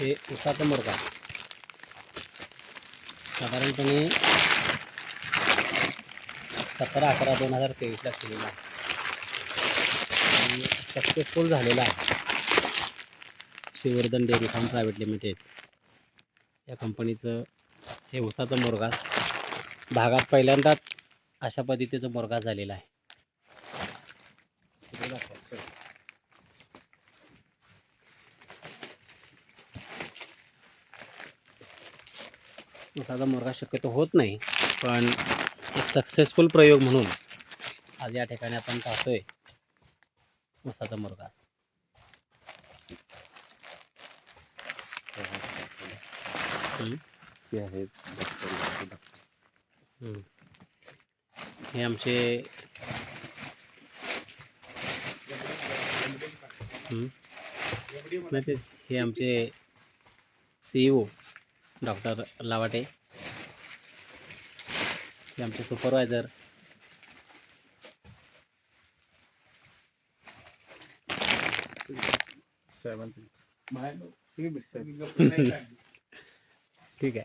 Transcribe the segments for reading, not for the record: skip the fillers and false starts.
हे उसाचा मुरघास साधारणपणे 17/11/2023 केलेला आहे आणि सक्सेसफुल झालेला आहे. Shrivardhan dairy farm private limited या कंपनीचं हे उसाचं मुरघास भागात पहिल्यांदाच अशा पद्धतीचं मुरघास झालेला आहे. उसाचा मुरघास शक्यतो होत नाही, पण एक सक्सेसफुल प्रयोग म्हणून आज या ठिकाणी आपण पाहतोय उसाचा मुरघास. हे आमचे हे आमचे CEO डॉक्टर लावाटे, हे आमचे सुपरवायझर ठीक आहे.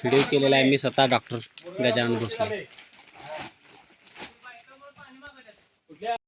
व्हिडिओ केलेला आहे मी स्वतः डॉक्टर गजानन भोसले.